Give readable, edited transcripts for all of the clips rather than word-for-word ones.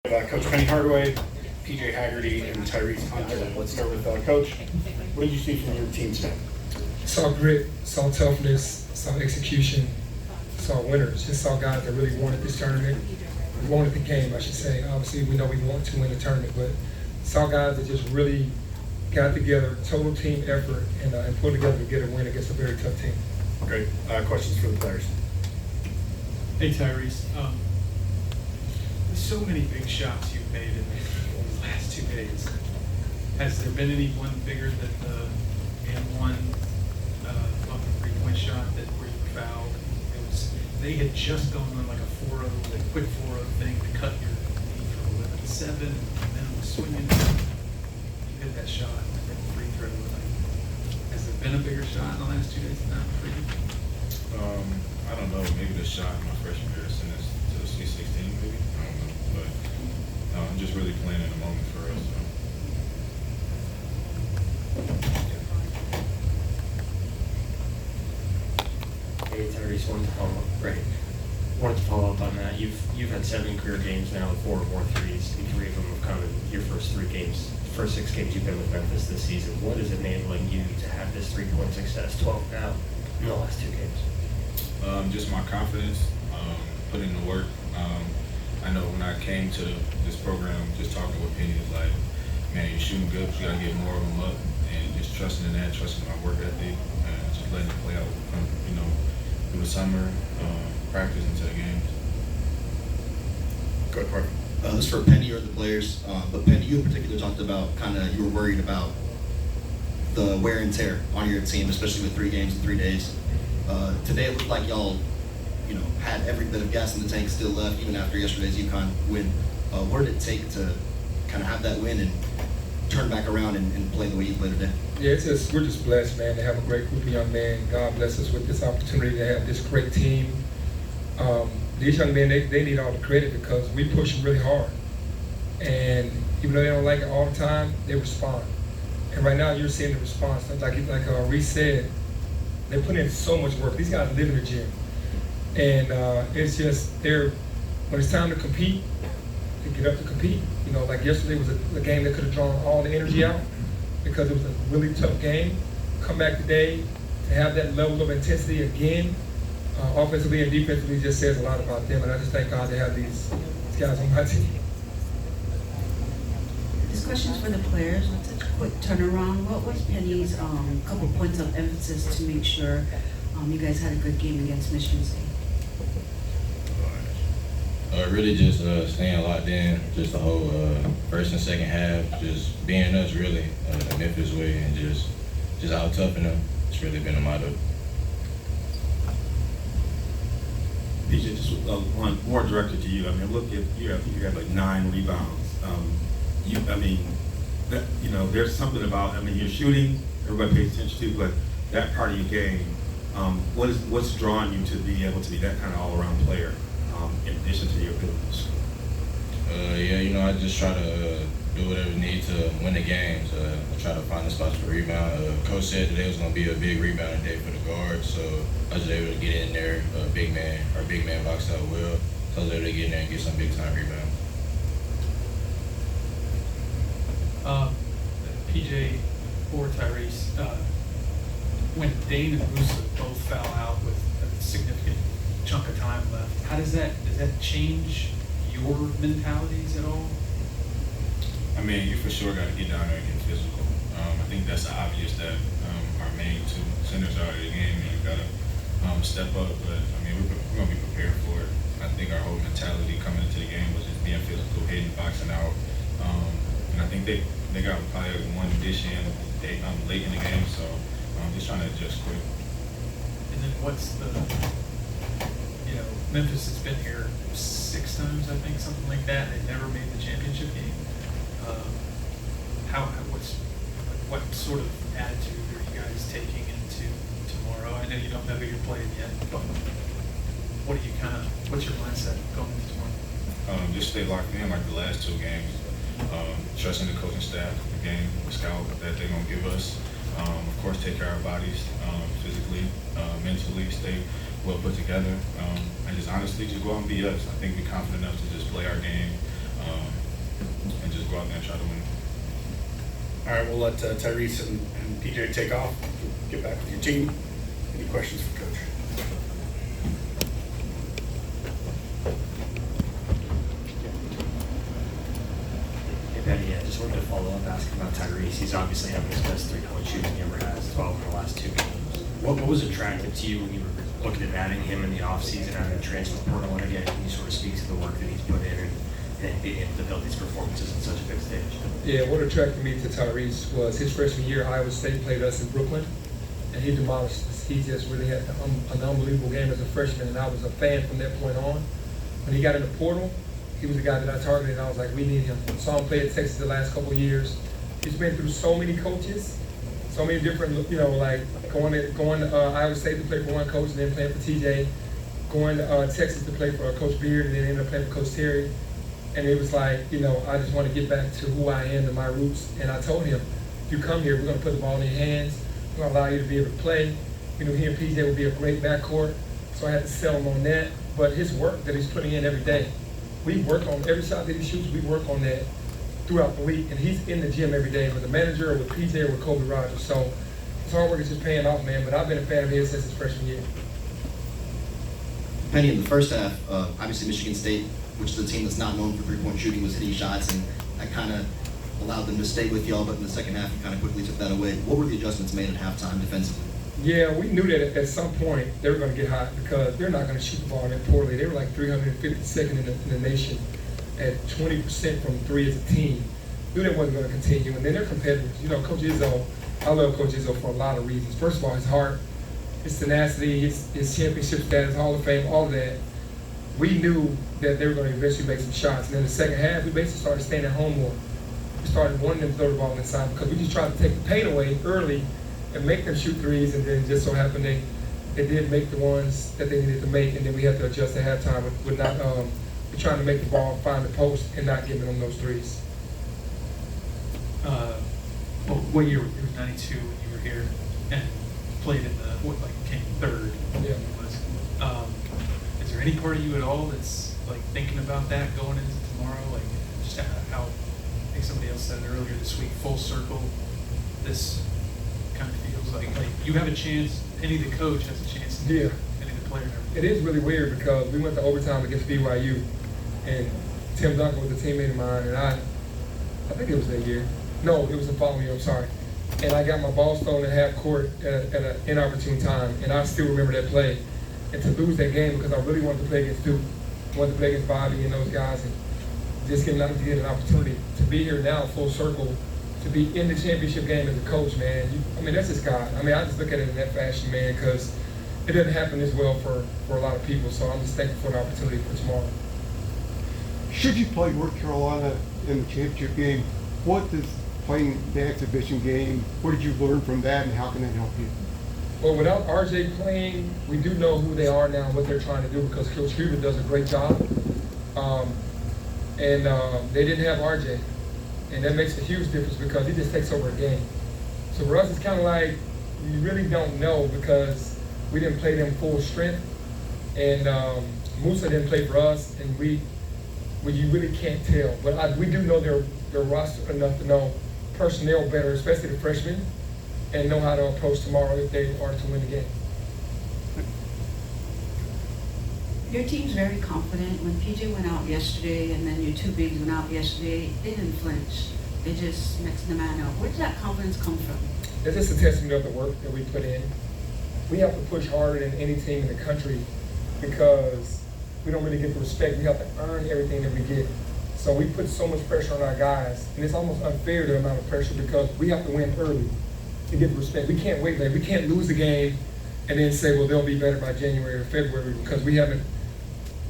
Coach Penny Hardaway, PJ Haggerty, and Tyrese Hunter. Let's start with Coach. What did you see from your team today? Saw grit, saw toughness, saw execution, saw winners. Just saw guys that really wanted this tournament. We wanted the game, I should say. Obviously, we know we want to win the tournament, but saw guys that just really got together, total team effort, and pulled together to get a win against a very tough team. Great. Questions for the players? Hey Tyrese, so many big shots you've made in the last 2 days. Has there been any one bigger than the and one on the 3-point shot that where you were fouled? They had just gone on like a 4-0, a quick 4-0 thing to cut your lead from 11-7, and then it was swinging. You hit that shot and then free throw. Has there been a bigger shot in the last 2 days than that for you? I don't know. Maybe the shot in my freshman year sent us to the Sweet 16, maybe. I don't know, but I'm just really playing in the moment for us. Hey Tyrese, wanted to follow up on that. You've had 7 career games now, 4 or more threes, and 3 of them have come in your first 6 games you've been with Memphis this season. What is enabling you to have this 3-point success, 12 now in the last 2 games? Just my confidence, putting in the work. I know when I came to this program, just talking with Penny, it's like, man, you're shooting good, but you gotta get more of them up, and just trusting in that, trusting my work ethic, and just letting it play out from, through the summer, practice into the games. Go ahead, This is for Penny or the players, but Penny, you in particular talked about you were worried about the wear and tear on your team, especially with 3 games in 3 days. Today it looked like y'all, had every bit of gas in the tank still left, even after yesterday's UConn win. What did it take to kind of have that win and turn back around and play the way you played today? Yeah, we're just blessed, man, to have a great group of young men. God bless us with this opportunity to have this great team. These young men, they need all the credit because we push them really hard. And even though they don't like it all the time, they respond. And right now you're seeing the response. Like Reese said, they put in so much work. These guys live in the gym. And it's just, when it's time to compete, they get up to compete. Like yesterday was a game that could have drawn all the energy out because it was a really tough game. Come back today to have that level of intensity again, offensively and defensively, just says a lot about them. And I just thank God to have these guys on my team. This question's for the players. With such a quick turnaround, what was Penny's couple points of emphasis to make sure you guys had a good game against Michigan State? Really just staying locked in, just the whole first and second half, just being us really, the Memphis way, and just out toughing them. It's really been a motto. PJ, just one more directed to you. I mean, look at you. I think you had like 9 rebounds. There's something about. You're shooting. Everybody pays attention to, but that part of your game. What's drawing you to be able to be that kind of all-around player, in addition to your abilities? I just try to do whatever I need to win the games. I try to find the spots for rebound. Coach said today was going to be a big rebounding day for the guards, so I was able to get in there. Big man boxed out well, so I was able to get in there and get some big time rebounds. PJ or Tyrese, when Dane and Musa both foul out with a significant chunk of time left, does that change your mentalities at all? You for sure got to get down there and get physical. I think that's obvious that our main 2 centers are out of the game, and you got to step up. But we're going to be prepared for it. I think our whole mentality coming into the game was just being physical, hitting, boxing out. And I think they got probably one dish in late in the game, so just trying to adjust quick. And then what's Memphis has been here 6 times, I think, something like that. They never made the championship game. What sort of attitude are you guys taking into tomorrow? I know you don't know who you're playing yet, but what's your mindset going into tomorrow? Just stay locked in like the last 2 games. Trusting the coaching staff, the game, the scout that they're going to give us. Of course, take care of our bodies physically, mentally, stay well put together, and just honestly just go out and be us. I think we're confident enough to just play our game out there and try to win. All right, we'll let Tyrese and PJ take off. Get back with your team. Any questions for Coach? Hey, Penny, I just wanted to follow up, asking about Tyrese. He's obviously having his best three-point shooting he ever has, 12 in the last 2 games. What was attractive to you when you were looking at adding him in the offseason out of the transfer portal? And again, can you sort of speak to the work that he's put in and being able to build these performances at such a big stage? Yeah, what attracted me to Tyrese was his freshman year. Iowa State played us in Brooklyn, and he demolished us. He just really had an unbelievable game as a freshman, and I was a fan from that point on. When he got in the portal, he was the guy that I targeted, and I was like, we need him. Saw him play at Texas the last couple of years. He's been through so many coaches, so many different, like going to Iowa State to play for one coach and then playing for TJ, going to Texas to play for Coach Beard and then ended up playing for Coach Terry. And it was like, I just want to get back to who I am and my roots. And I told him, if you come here, we're going to put the ball in your hands. We're going to allow you to be able to play. He and PJ would be a great backcourt. So I had to sell him on that. But his work that he's putting in every day, we work on every shot that he shoots, we work on that throughout the week. And he's in the gym every day with the manager or with PJ or with Kobe Rogers. So his hard work is just paying off, man. But I've been a fan of his since his freshman year. Penny, in the first half, obviously Michigan State, which is a team that's not known for three-point shooting, was hitting shots, and that kind of allowed them to stay with y'all, but in the second half, you kind of quickly took that away. What were the adjustments made at halftime defensively? Yeah, we knew that at some point they were going to get hot because they're not going to shoot the ball that poorly. They were like 352nd in the nation at 20% from three as a team. Knew that wasn't going to continue, and then they're competitors. Coach Izzo, I love Coach Izzo for a lot of reasons. First of all, his heart, his tenacity, his championship status, Hall of Fame, all of that. We knew that they were going to eventually make some shots. And in the second half, we basically started staying at home more. We started wanting them to throw the ball inside because we just tried to take the pain away early and make them shoot threes, and then just so happened they did make the ones that they needed to make, and then we had to adjust at halftime with not we're trying to make the ball find the post and not giving them those threes. What year? It was 92 when you were here and played in came third. Yeah. Is there any part of you at all that's like thinking about that going into tomorrow? Like just how I think somebody else said it earlier this week, full circle, this kind of feels like you have a chance, Penny the coach has a chance to Penny the player. It is really weird because we went to overtime against BYU, and Tim Duncan was a teammate of mine, and I think it was that year. No, it was the following year, I'm sorry. And I got my ball stolen at half court at an inopportune time, and I still remember that play. And to lose that game because I really wanted to play against Duke, wanted to play against Bobby and those guys, and just get an opportunity to be here now, full circle, to be in the championship game as a coach, man. That's just God. I just look at it in that fashion, man, because it doesn't happen this well for a lot of people. So I'm just thankful for the opportunity for tomorrow. Should you play North Carolina in the championship game, what does playing the exhibition game, what did you learn from that, and how can that help you? Well, without RJ playing, we do know who they are now and what they're trying to do because Coach Huber does a great job. They didn't have RJ. And that makes a huge difference because he just takes over a game. So for us, it's kind of like we really don't know because we didn't play them full strength. And Musa didn't play for us, and you really can't tell. But we do know their roster enough to know personnel better, especially the freshmen, and know how to approach tomorrow if they are to win the game. Your team's very confident. When PJ went out yesterday and then your two bigs went out yesterday, they didn't flinch. They just mixed the man up. Where did that confidence come from? It's just a testament of the work that we put in. We have to push harder than any team in the country because we don't really get the respect. We have to earn everything that we get. So we put so much pressure on our guys, and it's almost unfair the amount of pressure because we have to win early to get the respect. We can't wait late. We can't lose the game and then say, well, they'll be better by January or February because we haven't,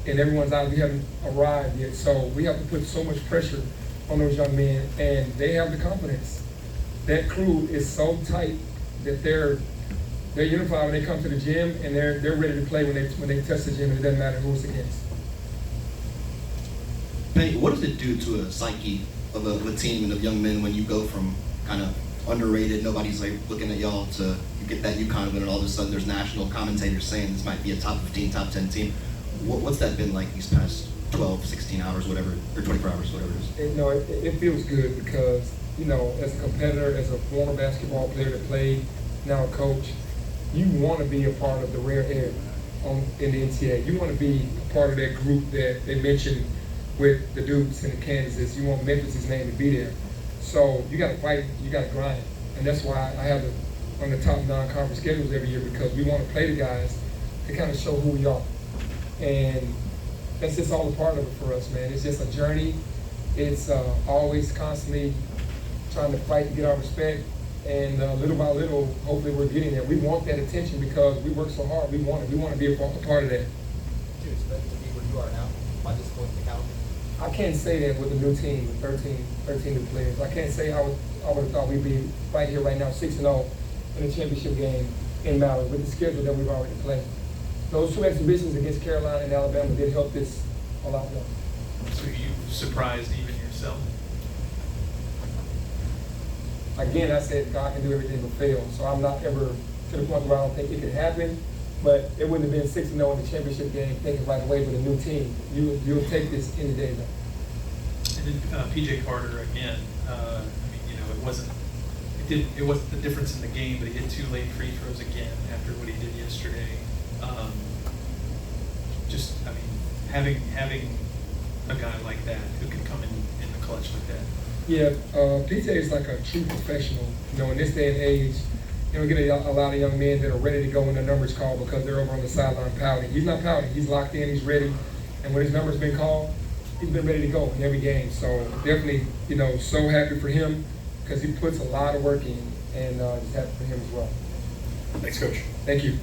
in everyone's eyes, we haven't arrived yet. So we have to put so much pressure on those young men, and they have the confidence. That crew is so tight that they're unified when they come to the gym, and they're ready to play when they touch the gym, and it doesn't matter who it's against. Penny, what does it do to a psyche of a team and of young men when you go from kind of underrated, nobody's like looking at y'all, to you get that UConn win, and all of a sudden there's national commentators saying this might be a top 15, top 10 team? What's that been like these past 12, 16 hours, whatever, or 24 hours, whatever it is? And, it feels good because, as a competitor, as a former basketball player that played, now a coach, you want to be a part of the rare air in the NCAA. You want to be a part of that group that they mentioned with the Dukes and the Kansases. You want Memphis' name to be there. So you got to fight, you got to grind. And that's why I have on the top non-conference schedules every year, because we want to play the guys to kind of show who we are. And that's just all a part of it for us, man. It's just a journey. It's always constantly trying to fight to get our respect. And little by little, hopefully we're getting there. We want that attention because we work so hard. We want it. We want to be a part of that. Do you expect to be where you are now by this point in the calendar? I can't say that with a new team, with 13 new players. I can't say I would have thought we'd be right here right now, 6-0 in the championship game in Maryland with the schedule that we've already played. Those two exhibitions against Carolina and Alabama did help this a lot more. So you surprised even yourself? Again, I said God can do everything but fail. So I'm not ever to the point where I don't think it could happen. But it wouldn't have been 6-0 in the championship game thinking right away with a new team. You'll take this any day, though. And then PJ Carter again. It wasn't the difference in the game, but he hit 2 late free throws again after what he did yesterday. Having a guy like that who can come in the clutch like that. Yeah, PJ is like a true professional. In this day and age, we get a lot of young men that are ready to go when their number's called because they're over on the sideline pouting. He's not pouting. He's locked in. He's ready. And when his number's been called, he's been ready to go in every game. So definitely, so happy for him because he puts a lot of work in, and just happy for him as well. Thanks, Coach. Thank you.